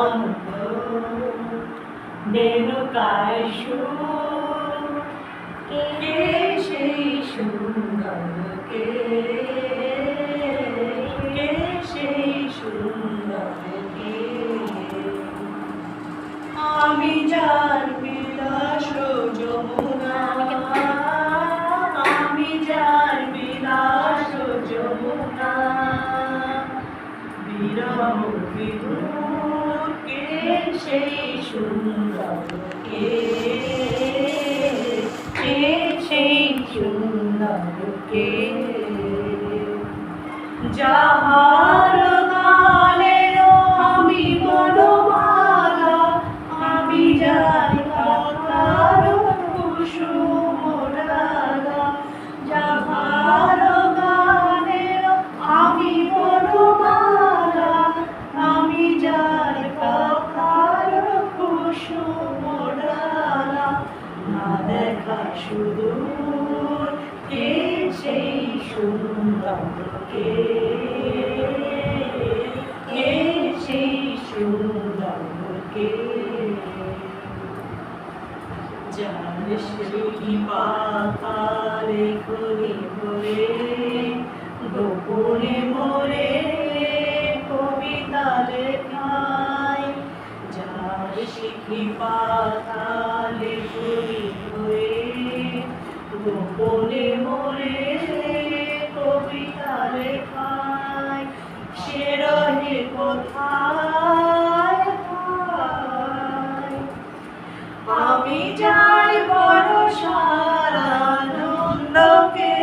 ছন্দ বেনুকার সুর কে সেই সুন্দর কে সেই সুন্দর কে আমি যার বিলাস যমুনা আমি যার বিলাস যমুনা বিরহ বিদুর কে সেই সুন্দর কে সেই সুন্দর কে যাহার গানে আমি বনমালা আমি যার কথার কুসুম ডালা যাহার গানে আমি বনমালা আমি যার কথার কুসুম ডালা না দেখা সুদূর কে সেই সুন্দর কে সেই সুন্দর কে যার সেই পাতারে ঘুরে ঘুরে গোপনে মোরে কবিতা লেখায় যার শিখি পাতালে ঘুরে ঘুরে গোপনে মোরে কবিতা লেখায় সে রহে কোথায় আমি যাই বরষার আনন্দকে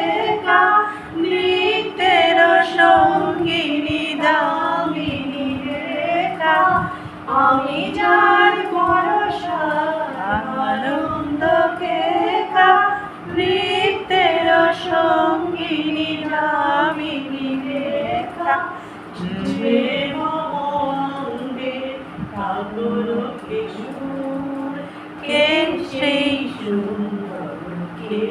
নৃত্যের সঙ্গিনী দামিনী রেখা আমি যাই বরষার আনন্দকে নৃত্যের সঙ্গিনী দামিনী রেখা যে অঙ্গে কাতর কিশোর কে সেই সুন্দর কে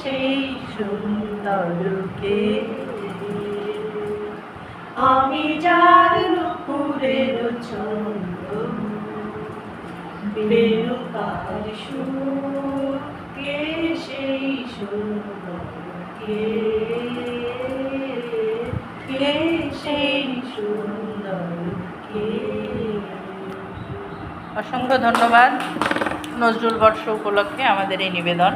সেই সুন্দর কে আমি যার নুপুরের ছন্দ বেনুকার সুর কে সেই সুন্দর কে সেই সুন্দর কে। অসংখ্য ধন্যবাদ নজরুল বর্ষ উপলক্ষে আমাদের এই নিবেদন।